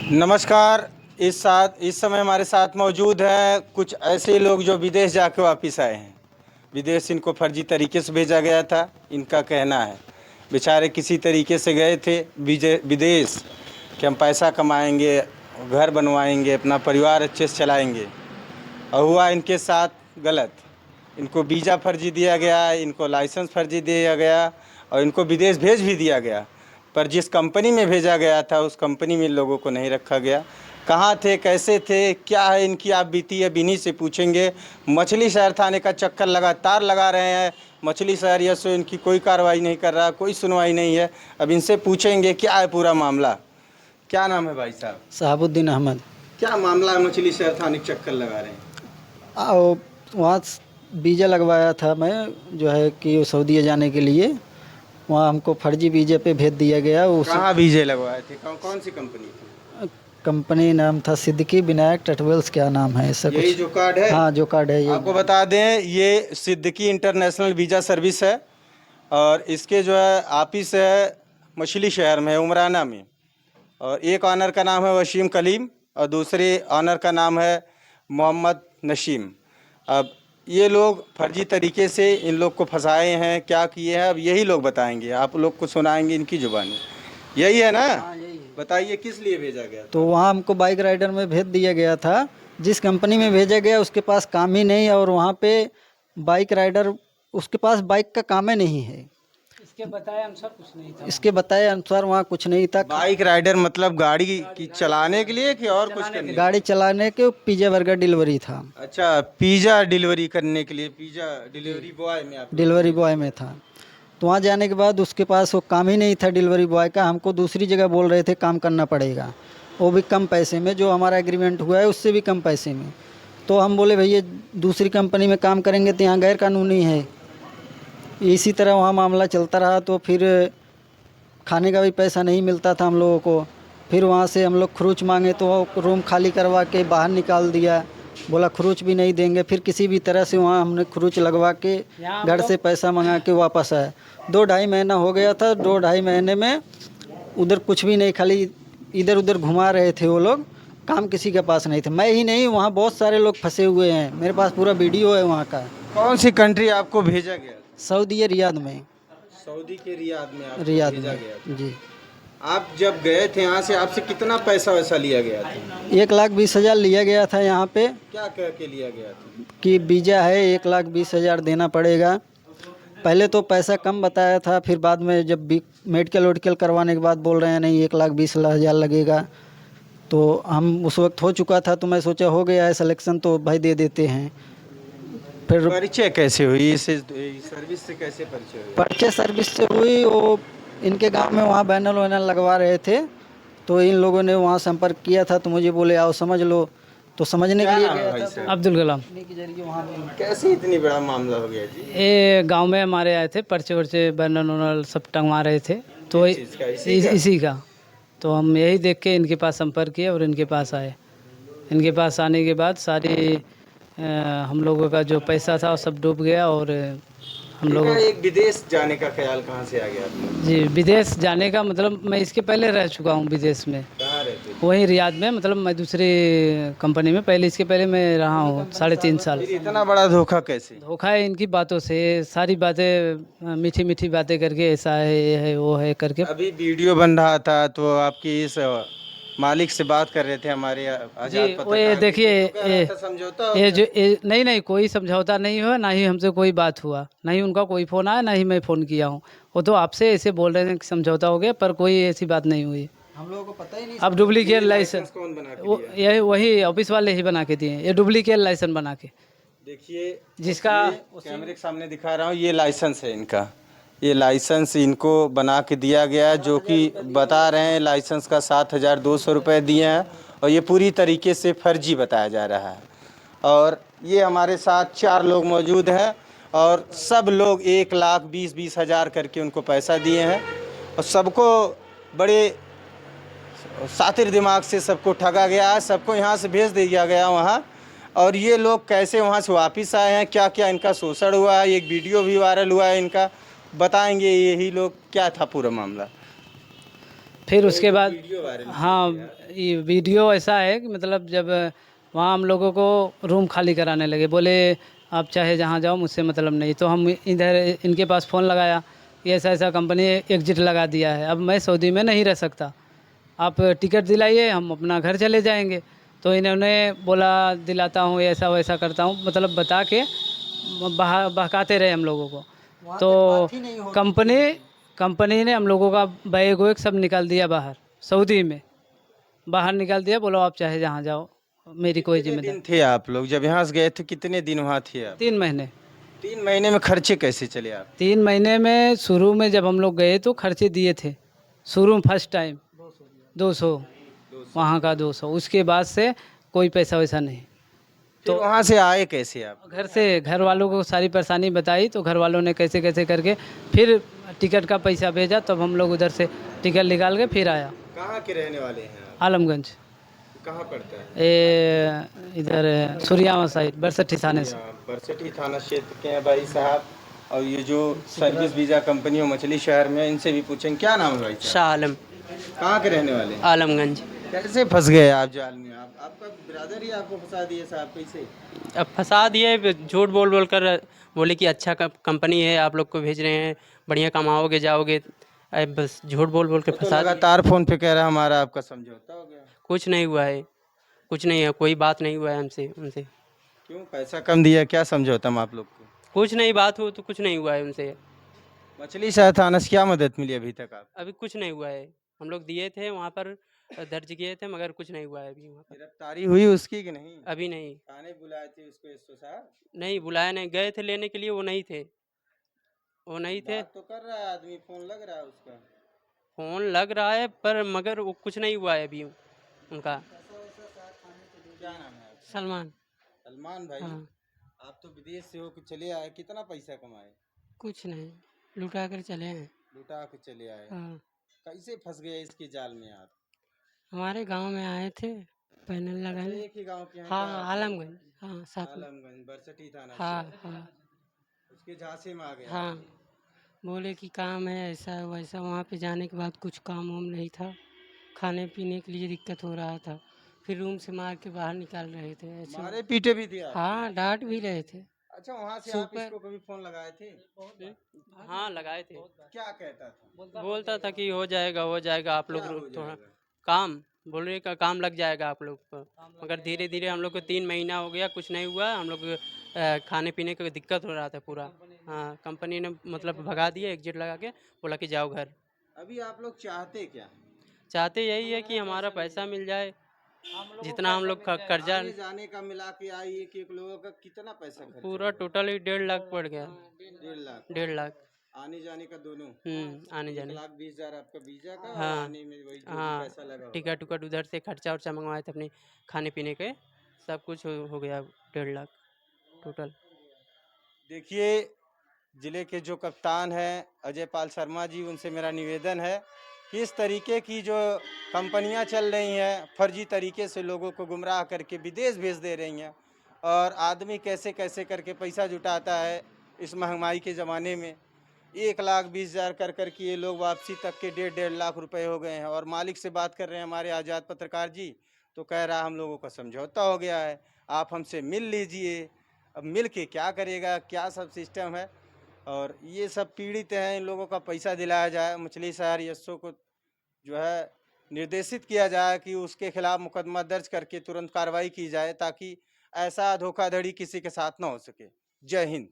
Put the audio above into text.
नमस्कार। इस समय हमारे साथ मौजूद हैं कुछ ऐसे लोग जो विदेश जाके वापस आए हैं। विदेश इनको फर्जी तरीके से भेजा गया था, इनका कहना है। बेचारे किसी तरीके से गए थे विदेश कि हम पैसा कमाएंगे, घर बनवाएंगे, अपना परिवार अच्छे से चलाएंगे, और हुआ इनके साथ गलत। इनको वीज़ा फर्जी दिया गया, इनको लाइसेंस फर्जी दिया गया और इनको विदेश भेज भी दिया गया। पर जिस कंपनी में भेजा गया था उस कंपनी में इन लोगों को नहीं रखा गया। कहाँ थे, कैसे थे, क्या है इनकी आप बीती है, इन्हीं से पूछेंगे। मछली शहर थाने का चक्कर लगातार लगा रहे हैं। मछली शहर या सो इनकी कोई कार्रवाई नहीं कर रहा, कोई सुनवाई नहीं है। अब इनसे पूछेंगे क्या है पूरा मामला। क्या नाम है भाई साहब? शहाबुद्दीन अहमद। क्या मामला है, मछली शहर थाने के चक्कर लगा रहे हैं? वहाँ वीज़ा लगवाया था मैं, जो है कि सऊदीया जाने के लिए। वहाँ हमको फर्जी वीज़े पे भेज दिया गया। कहाँ वीज़े लगवाए थे? कौन सी कंपनी थी? कंपनी नाम था सिद्दीकी विनायक ट्रेवल्स, क्या नाम है ऐसा यही कुछ। जो कार्ड है? हाँ, जो कार्ड है ये। आपको बता दें ये सिद्दीकी इंटरनेशनल वीज़ा सर्विस है और इसके जो है ऑफिस है मछली शहर में, उमराना में। और एक ऑनर का नाम है वसीम कलीम और दूसरे ऑनर का नाम है मोहम्मद नशीम। अब ये लोग फर्जी तरीके से इन लोग को फंसाए हैं, क्या किए हैं अब यही लोग बताएंगे, आप लोग को सुनाएंगे इनकी ज़ुबानी। यही है ना? हाँ, यही है। बताइए किस लिए भेजा गया था? तो वहाँ हमको बाइक राइडर में भेज दिया गया था। जिस कंपनी में भेजा गया उसके पास काम ही नहीं, और वहाँ पे बाइक राइडर, उसके पास बाइक का काम ही नहीं है। इसके बताए अनुसार वहाँ कुछ नहीं था। बाइक राइडर मतलब गाड़ी की चलाने के लिए कि और कुछ करने के लिए? गाड़ी चलाने के, पिज्जा बर्गर डिलीवरी था। अच्छा, पिज़्ज़ा डिलीवरी करने के लिए पिज़्ज़ा डिलीवरी बॉय में आप? डिलीवरी बॉय में था। तो वहाँ जाने के बाद उसके पास वो काम ही नहीं था डिलीवरी बॉय का। हमको दूसरी जगह बोल रहे थे काम करना पड़ेगा, वो भी कम पैसे में, जो हमारा एग्रीमेंट हुआ है उससे भी कम पैसे में। तो हम बोले भैया दूसरी कंपनी में काम करेंगे तो यहाँ गैर कानूनी है। इसी तरह वहाँ मामला चलता रहा। तो फिर खाने का भी पैसा नहीं मिलता था हम लोगों को। फिर वहाँ से हम लोग खरूच मांगे तो रूम खाली करवा के बाहर निकाल दिया, बोला खरूच भी नहीं देंगे। फिर किसी भी तरह से वहाँ हमने खरूच लगवा के घर से पैसा मंगा के वापस आए। 2-2.5 महीना हो गया था। 2-2.5 महीने में उधर कुछ भी नहीं, खाली इधर उधर घुमा रहे थे वो लोग। काम किसी के पास नहीं थे, मैं ही नहीं, वहाँ बहुत सारे लोग फंसे हुए हैं। मेरे पास पूरा वीडियो है वहाँ का। कौन सी कंट्री आपको भेजा गया? सऊदी रियाद में। सऊदी के रियाद में आपको रियाद भेजा में गया था? जी। आप जब गए थे यहाँ से आपसे कितना पैसा वैसा लिया गया था? 1,20,000 लिया गया था यहाँ पे। क्या कह के लिया गया था? कि वीज़ा है 1,20,000 देना पड़ेगा। पहले तो पैसा कम बताया था, फिर बाद में जब मेडिकल वेडिकल करवाने के बाद बोल रहे हैं नहीं 1,20,000 लगेगा। तो हम उस वक्त हो चुका था, तो मैं सोचा हो गया है सिलेक्शन तो भाई दे देते हैं। फिर परिचय कैसे हुई? इस सर्विस से कैसे परिचय हुई? परिचय सर्विस से हुई। वो इनके गांव में वहाँ बैनर वैनर लगवा रहे थे, तो इन लोगों ने वहाँ संपर्क किया था। तो मुझे बोले आओ समझ लो, तो समझने के लिए गया था। तो अब्दुल कलाम। के जरिए वहाँ कैसे इतनी बड़ा मामला हो गया जी? ये गांव में हमारे आए थे, पर्चे वर्चे बैनर वैनर सब टंगवा रहे थे। तो इसी का तो हम यही देख के इनके पास संपर्क किए और इनके पास आए। इनके पास आने के बाद सारी हम लोगों का जो पैसा था वो सब डूब गया। और हम लोग एक विदेश जाने का ख्याल कहाँ से आ गया था? जी, विदेश जाने का मतलब मैं इसके पहले रह चुका हूँ विदेश में। कहाँ रहते थे? वहीं रियाद में, मतलब मैं दूसरी कंपनी में पहले, इसके पहले मैं रहा हूँ 3.5 साल। फिर इतना बड़ा धोखा कैसे? धोखा है इनकी बातों से, सारी बातें मीठी मीठी बातें करके ऐसा है ये है वो है करके। अभी वीडियो बन रहा था तो आपकी इस मालिक से बात कर रहे थे हमारे आजाद जी, वो पत्रकार ये जी, देखिए तो कह रहा था समझौता हो ये जो गया। नहीं कोई समझौता नहीं हुआ, ना ही हमसे कोई बात हुआ, ना ही उनका कोई फ़ोन आया, ना ही मैं फ़ोन किया हूँ। वो तो आपसे ऐसे बोल रहे हैं कि समझौता हो गया, पर कोई ऐसी बात नहीं हुई। हम लोगों को पता ही नहीं। अब डुप्लीकेट लाइसेंस कौन बना के दिया? यही वही ऑफिस वाले ही बना के दिए, ये डुप्लीकेट लाइसेंस बना के। देखिए जिसका कैमरे के सामने दिखा रहा हूँ, ये लाइसेंस है इनका। ये लाइसेंस इनको बना के दिया गया है, जो कि बता रहे हैं लाइसेंस का 7,200 रुपये दिए हैं और ये पूरी तरीके से फर्जी बताया जा रहा है। और ये हमारे साथ 4 लोग मौजूद हैं और सब लोग 1,20,000 करके उनको पैसा दिए हैं और सबको बड़े शातिर दिमाग से सबको ठगा गया है, सबको यहाँ से भेज दिया गया वहाँ। और ये लोग कैसे वहाँ से वापस आए हैं, क्या क्या इनका शोषण हुआ है, एक वीडियो भी वायरल हुआ है इनका, बताएंगे यही लोग क्या था पूरा मामला। फिर उसके बाद वीडियो वायरल हाँ, ये वीडियो ऐसा है कि मतलब जब वहाँ हम लोगों को रूम खाली कराने लगे, बोले आप चाहे जहाँ जाओ मुझसे मतलब नहीं। तो हम इधर इनके पास फ़ोन लगाया कि ऐसा ऐसा कंपनी एग्जिट लगा दिया है, अब मैं सऊदी में नहीं रह सकता, आप टिकट दिलाइए हम अपना घर चले जाएंगे। तो इन्होंने बोला दिलाता हूँ, ऐसा वैसा करता हूँ, मतलब बता के बहकाते रहे हम लोगों को। तो कंपनी ने हम लोगों का बैग वैग सब निकाल दिया बाहर, सऊदी में बाहर निकाल दिया, बोलो आप चाहे जहाँ जाओ, मेरी कोई कितने जिम्मेदारी। दिन थे आप लोग जब यहाँ से गए थे? कितने दिन वहाँ थे आप? 3 महीने। 3 महीने में खर्चे कैसे चले आप? 3 महीने में शुरू में जब हम लोग गए तो खर्चे दिए थे, शुरू में फर्स्ट टाइम 200, वहाँ का 200, उसके बाद से कोई पैसा वैसा नहीं। तो वहाँ से आए कैसे आप? घर से घर वालों को सारी परेशानी बताई तो घर वालों ने कैसे कैसे करके फिर टिकट का पैसा भेजा, तब हम लोग उधर से टिकट निकाल के फिर आया। कहाँ के रहने वाले हैं आप? आलमगंज, कहाँ पड़ता है? इधर सूर्यावा साइड, बरसठी थाने से। बरसठी थाना क्षेत्र के हैं भाई साहब। और ये जो सर्विस वीज़ा कंपनी हो मछली शहर में, इनसे भी पूछेंगे क्या नाम है भाई साहब? शाह आलम, कहाँ के रहने वाले हैं? आलमगंज। कैसे फंस गए आप जाल में? आपका ब्रदर ही आपको फंसा दिए साहब, कैसे? अब फंसा दिए, झूठ बोल बोल कर बोले कि अच्छा कंपनी है, आप लोग को भेज रहे हैं, बढ़िया कमाओगे जाओगे। अब बस झूठ बोल बोल के तो फंसा दिए। लगातार फोन पे कह रहा हमारा आपका समझौता हो गया। कुछ नहीं हुआ है, कुछ नहीं है, कोई बात नहीं हुआ है हमसे उनसे। क्यों पैसा कम दिया? क्या समझौता हम आप लोग को? कुछ नहीं बात हो तो कुछ नहीं हुआ है उनसे। मछली शहर थाना से क्या मदद मिली अभी तक आप? अभी कुछ नहीं हुआ है, हम लोग दिए थे वहाँ पर, दर्ज किए थे, मगर कुछ नहीं हुआ है अभी वहाँ पर। गिरफ्तारी हुई उसकी कि नहीं? अभी नहीं, थाने बुलाए थे उसको एसओ साहब? नहीं बुलाया, नहीं गए थे लेने के लिए, वो नहीं थे, वो नहीं थे। बात तो कर रहा है आदमी, फोन लग रहा है उसका। फ़ोन लग रहा है पर मगर वो कुछ नहीं हुआ है अभी उनका। क्या नाम है आपका? सलमान। सलमान भाई। हाँ, आप तो विदेश से होकर चले आए, कितना पैसा कमाए? कुछ नहीं, लुटा कर चले हैं। लुटा के चले आए। हाँ, कैसे फंस गए इसके जाल में आप? हमारे गांव में आए थे पैनल अच्छा, लगाने। एक ही गांव के हैं हाँ, क्या आप? आलमगंज, हाँ साथ में। आलमगंज बरसठी थाना हाँ से। हाँ उसके झांसे में आ गया। हाँ, बोले कि काम है ऐसा वैसा। वहाँ पे जाने के बाद कुछ काम वाम नहीं था, खाने पीने के लिए दिक्कत हो रहा था, फिर रूम से मार के बाहर निकाल रहे थे ऐसे। मारे पीटे भी थे आप? हाँ, डांट भी रहे थे। अच्छा, वहाँ से आप सुपर। इसको कभी फोन लगाए थे? हाँ लगाए थे, क्या कहता था? बोलता था कि हो जाएगा आप लोग क्या हो थोड़ा जाएगा? काम, बोल रहे का काम लग जाएगा आप लोग को। मगर धीरे धीरे हम लोग को 3 महीना हो गया, कुछ नहीं हुआ। हम लोग खाने पीने का दिक्कत हो रहा था पूरा। हाँ, कंपनी ने मतलब भगा दिया, एग्जिट लगा के बोला कि जाओ घर। अभी आप लोग चाहते क्या हैं? चाहते यही है कि हमारा पैसा मिल जाए, जितना हम लोग कर्जा। आने जाने का मिला के आई एक एक लोगों का कितना पैसा खर्च? पूरा टोटल ही 1.5 लाख पड़ गया। 1.5 लाख? 1.5 लाख। आने जाने का दोनों? आने जाने। 1,20,000 आपका वीजा का और हाँ आने में वही जो भी हाँ, पैसा लगा होगा। टिकट उकट उधर से खर्चा उर्चा मंगवाए थे अपने खाने पीने के, सब कुछ हो गया 1.5 लाख टोटल। देखिए, जिले के जो कप्तान हैं अजय पाल शर्मा जी, उनसे मेरा निवेदन है कि इस तरीके की जो कंपनियां चल रही हैं, फर्जी तरीके से लोगों को गुमराह करके विदेश भेज दे रही हैं, और आदमी कैसे कैसे करके पैसा जुटाता है इस महंगाई के ज़माने में। 1,20,000 कर कर के ये लोग वापसी तक के 1.5 लाख रुपए हो गए हैं। और मालिक से बात कर रहे हैं हमारे आज़ाद पत्रकार जी, तो कह रहा हम लोगों का समझौता हो गया है, आप हमसे मिल लीजिए। अब मिल के क्या करेगा, क्या सब सिस्टम है? और ये सब पीड़ित हैं, इन लोगों का पैसा दिलाया जाए। मछली शहर एसओ को जो है निर्देशित किया जाए कि उसके खिलाफ मुकदमा दर्ज करके तुरंत कार्रवाई की जाए, ताकि ऐसा धोखाधड़ी किसी के साथ ना हो सके। जय हिंद।